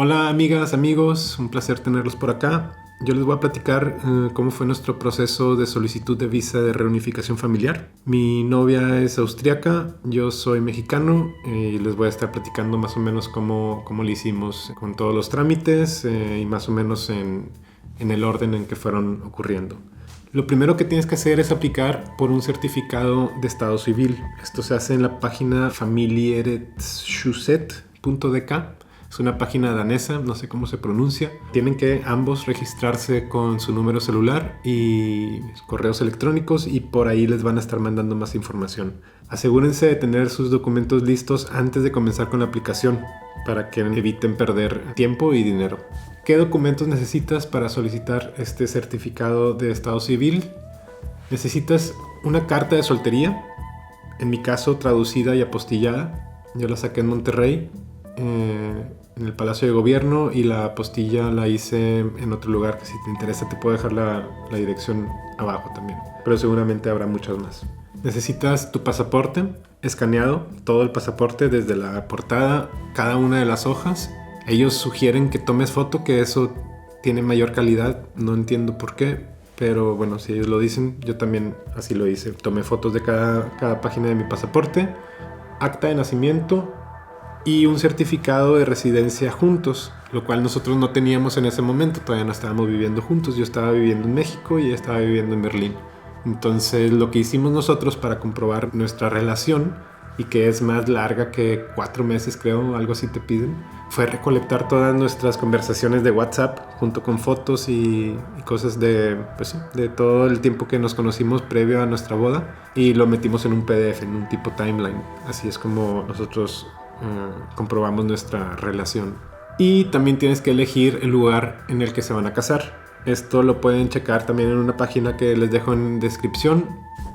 Hola amigas, amigos, un placer tenerlos por acá. Yo les voy a platicar cómo fue nuestro proceso de solicitud de visa de reunificación familiar. Mi novia es austriaca, yo soy mexicano y les voy a estar platicando más o menos cómo le hicimos con todos los trámites y más o menos en el orden en que fueron ocurriendo. Lo primero que tienes que hacer es aplicar por un certificado de estado civil. Esto se hace en la página familieretsystemet.dk. Es una página danesa, no sé cómo se pronuncia. Tienen que ambos registrarse con su número celular y correos electrónicos y por ahí les van a estar mandando más información. Asegúrense de tener sus documentos listos antes de comenzar con la aplicación para que eviten perder tiempo y dinero. ¿Qué documentos necesitas para solicitar este certificado de estado civil? Necesitas una carta de soltería, en mi caso traducida y apostillada. Yo la saqué en Monterrey, en el Palacio de Gobierno, y la apostilla la hice en otro lugar que si te interesa te puedo dejar la dirección abajo también, pero seguramente habrá muchas más. Necesitas tu pasaporte escaneado, todo el pasaporte desde la portada, cada una de las hojas. Ellos sugieren que tomes foto, que eso tiene mayor calidad, no entiendo por qué, pero bueno, si ellos lo dicen, yo también así lo hice. Tomé fotos de cada página de mi pasaporte, acta de nacimiento y un certificado de residencia juntos, lo cual nosotros no teníamos en ese momento, todavía no estábamos viviendo juntos. Yo estaba viviendo en México y ella estaba viviendo en Berlín. Entonces lo que hicimos nosotros para comprobar nuestra relación, y que es más larga que 4 meses creo, algo así te piden, fue recolectar todas nuestras conversaciones de WhatsApp junto con fotos y cosas de todo el tiempo que nos conocimos previo a nuestra boda, y lo metimos en un PDF, en un tipo timeline. Así es como nosotros comprobamos nuestra relación. Y también tienes que elegir el lugar en el que se van a casar. Esto lo pueden checar también en una página que les dejo en descripción.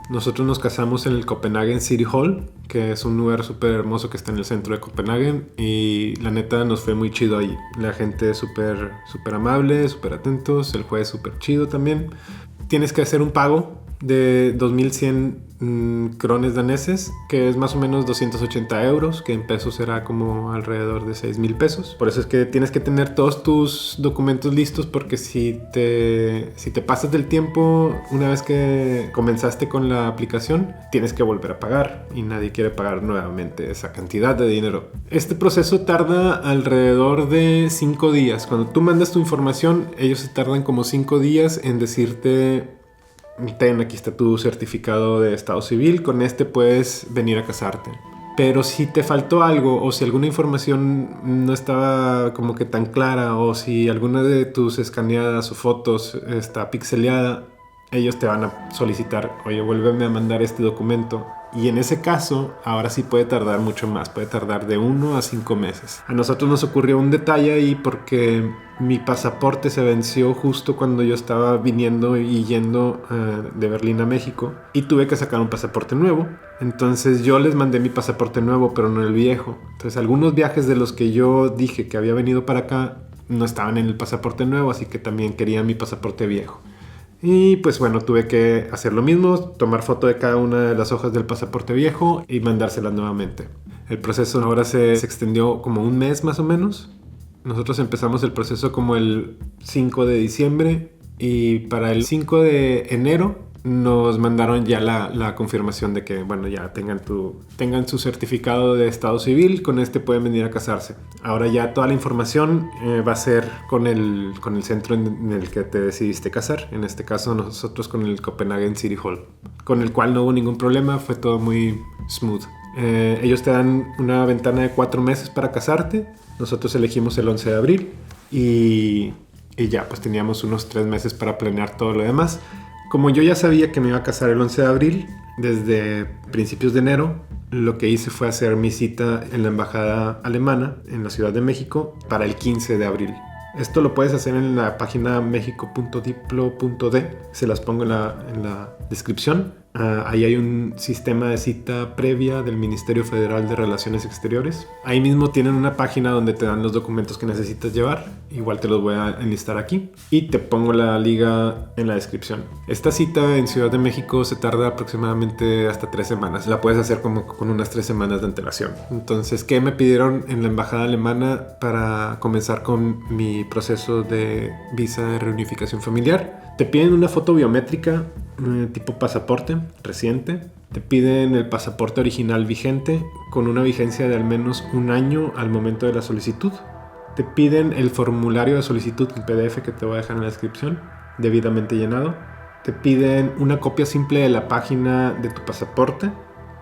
Nosotros nos casamos en el Copenhagen City Hall, que es un lugar súper hermoso que está en el centro de Copenhagen, y la neta nos fue muy chido ahí. La gente es súper amable, súper atentos, el juez súper chido también. Tienes que hacer un pago de 2.100 crones daneses, que es más o menos 280 euros, que en pesos será como alrededor de 6,000 pesos. Por eso es que tienes que tener todos tus documentos listos, porque si te pasas del tiempo una vez que comenzaste con la aplicación, tienes que volver a pagar y nadie quiere pagar nuevamente esa cantidad de dinero. Este proceso tarda alrededor de 5 días. Cuando tú mandas tu información, ellos se tardan como 5 días en decirte: aquí está tu certificado de estado civil, con este puedes venir a casarte. Pero si te faltó algo, o si alguna información no estaba como que tan clara, o si alguna de tus escaneadas o fotos está pixeleada, ellos te van a solicitar: oye, vuélveme a mandar este documento. Y en ese caso, ahora sí puede tardar mucho más, puede tardar de 1 a 5 meses. A nosotros nos ocurrió un detalle ahí, porque mi pasaporte se venció justo cuando yo estaba viniendo y yendo de Berlín a México, y tuve que sacar un pasaporte nuevo. Entonces yo les mandé mi pasaporte nuevo, pero no el viejo. Entonces algunos viajes de los que yo dije que había venido para acá no estaban en el pasaporte nuevo, así que también quería mi pasaporte viejo. Y pues bueno, tuve que hacer lo mismo, tomar foto de cada una de las hojas del pasaporte viejo y mandárselas nuevamente. El proceso ahora se extendió como un mes más o menos. Nosotros empezamos el proceso como el 5 de diciembre y para el 5 de enero nos mandaron ya la confirmación de que, bueno, ya tengan su certificado de estado civil, con este pueden venir a casarse. Ahora ya toda la información va a ser con el centro en el que te decidiste casar. En este caso nosotros con el Copenhagen City Hall, con el cual no hubo ningún problema, fue todo muy smooth. Ellos te dan una ventana de 4 meses para casarte. Nosotros elegimos el 11 de abril y ya pues teníamos unos 3 meses para planear todo lo demás. Como yo ya sabía que me iba a casar el 11 de abril, desde principios de enero, lo que hice fue hacer mi cita en la embajada alemana en la Ciudad de México para el 15 de abril. Esto lo puedes hacer en la página mexico.diplo.de, se las pongo en la descripción. Ahí hay un sistema de cita previa del Ministerio Federal de Relaciones Exteriores. Ahí mismo tienen una página donde te dan los documentos que necesitas llevar. Igual te los voy a enlistar aquí. Y te pongo la liga en la descripción. Esta cita en Ciudad de México se tarda aproximadamente hasta 3 semanas. La puedes hacer como con unas 3 semanas de antelación. Entonces, ¿qué me pidieron en la embajada alemana para comenzar con mi proceso de visa de reunificación familiar? Te piden una foto biométrica tipo pasaporte reciente. Te piden el pasaporte original vigente con una vigencia de al menos 1 año al momento de la solicitud. Te piden el formulario de solicitud en PDF que te voy a dejar en la descripción, debidamente llenado. Te piden una copia simple de la página de tu pasaporte.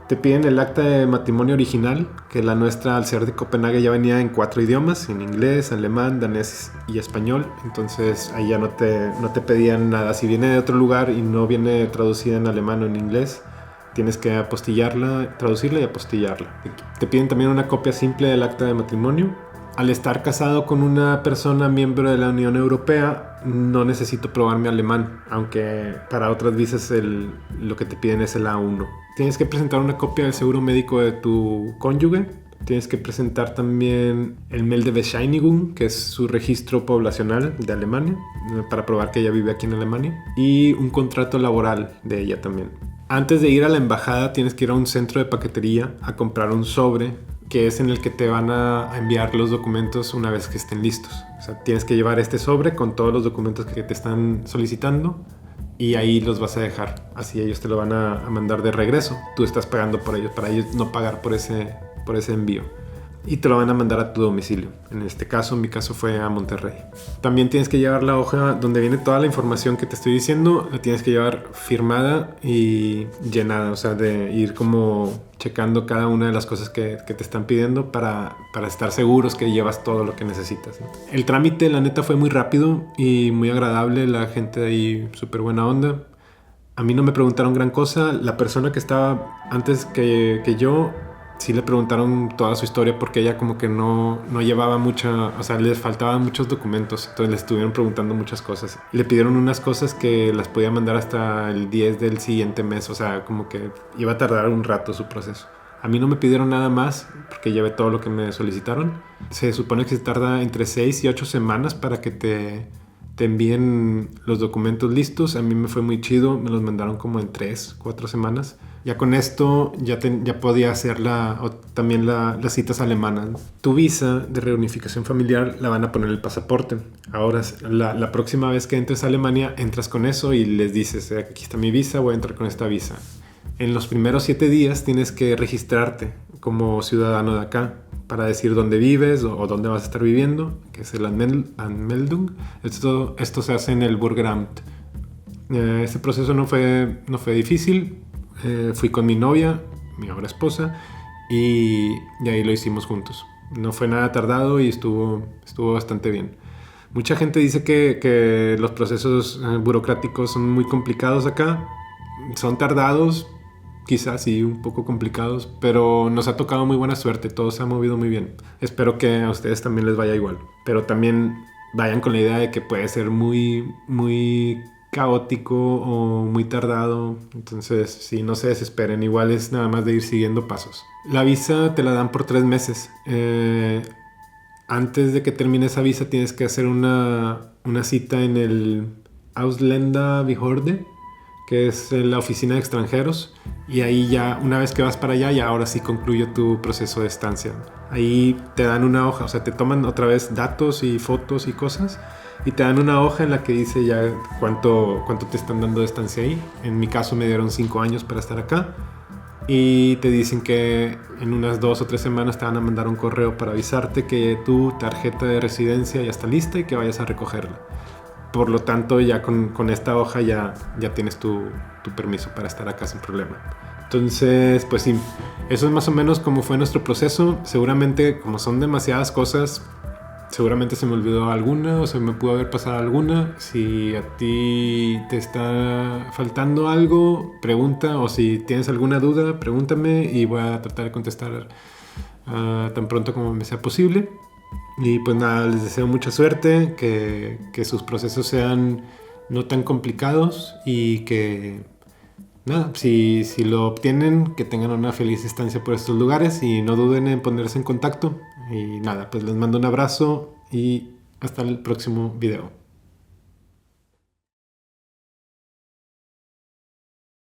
Te piden el acta de matrimonio original, que la nuestra al ser de Copenhague ya venía en 4 idiomas, en inglés, alemán, danés y español. Entonces ahí ya no te pedían nada. Si viene de otro lugar y no viene traducida en alemán o en inglés, tienes que apostillarla, traducirla y apostillarla. Te piden también una copia simple del acta de matrimonio. Al estar casado con una persona miembro de la Unión Europea, no necesito probar mi alemán, aunque para otras visas lo que te piden es el A1. Tienes que presentar una copia del seguro médico de tu cónyuge. Tienes que presentar también el Meldebescheinigung, que es su registro poblacional de Alemania, para probar que ella vive aquí en Alemania, y un contrato laboral de ella también. Antes de ir a la embajada tienes que ir a un centro de paquetería a comprar un sobre, que es en el que te van a enviar los documentos una vez que estén listos. O sea, tienes que llevar este sobre con todos los documentos que te están solicitando y ahí los vas a dejar. Así ellos te lo van a mandar de regreso. Tú estás pagando por ellos, para ellos no pagar por ese envío. Y te lo van a mandar a tu domicilio. En este caso, en mi caso fue a Monterrey. También tienes que llevar la hoja donde viene toda la información que te estoy diciendo. La tienes que llevar firmada y llenada. O sea, de ir como checando cada una de las cosas que te están pidiendo para estar seguros que llevas todo lo que necesitas, ¿no? El trámite, la neta, fue muy rápido y muy agradable. La gente de ahí, súper buena onda. A mí no me preguntaron gran cosa. La persona que estaba antes que yo, sí le preguntaron toda su historia porque ella como que no llevaba mucha, o sea, les faltaban muchos documentos, entonces le estuvieron preguntando muchas cosas. Le pidieron unas cosas que las podía mandar hasta el 10 del siguiente mes, o sea, como que iba a tardar un rato su proceso. A mí no me pidieron nada más porque llevé todo lo que me solicitaron. Se supone que se tarda entre 6 y 8 semanas para que te envíen los documentos listos. A mí me fue muy chido, me los mandaron como en 3, 4 semanas. Ya con esto ya podía hacer también las citas alemanas. Tu visa de reunificación familiar la van a poner en el pasaporte. Ahora, la próxima vez que entres a Alemania, entras con eso y les dices, aquí está mi visa, voy a entrar con esta visa. En los primeros 7 días tienes que registrarte como ciudadano de acá para decir dónde vives o dónde vas a estar viviendo, que es el Anmeldung. Esto se hace en el Bürgeramt. Este proceso no fue difícil. Fui con mi novia, mi ahora esposa, y ahí lo hicimos juntos. No fue nada tardado y estuvo bastante bien. Mucha gente dice que los procesos burocráticos son muy complicados acá. Son tardados, quizás sí, un poco complicados, pero nos ha tocado muy buena suerte. Todo se ha movido muy bien. Espero que a ustedes también les vaya igual. Pero también vayan con la idea de que puede ser muy, muy caótico o muy tardado. Entonces, sí, no se desesperen. Igual es nada más de ir siguiendo pasos. La visa te la dan por 3 meses. Antes de que termine esa visa tienes que hacer una cita en el Ausländerbehörde, que es la oficina de extranjeros, y ahí ya, una vez que vas para allá, ya ahora sí concluye tu proceso de estancia. Ahí te dan una hoja, o sea, te toman otra vez datos y fotos y cosas, y te dan una hoja en la que dice ya cuánto te están dando de estancia ahí. En mi caso me dieron 5 años para estar acá, y te dicen que en unas 2 o 3 semanas te van a mandar un correo para avisarte que tu tarjeta de residencia ya está lista y que vayas a recogerla. Por lo tanto, ya con esta hoja ya tienes tu permiso para estar acá sin problema. Entonces, pues sí, eso es más o menos como fue nuestro proceso. Seguramente, como son demasiadas cosas, seguramente se me olvidó alguna o se me pudo haber pasado alguna. Si a ti te está faltando algo, pregunta, o si tienes alguna duda, pregúntame y voy a tratar de contestar tan pronto como me sea posible. Y pues nada, les deseo mucha suerte, que sus procesos sean no tan complicados y que nada, si lo obtienen, que tengan una feliz estancia por estos lugares y no duden en ponerse en contacto. Y nada, pues les mando un abrazo y hasta el próximo video.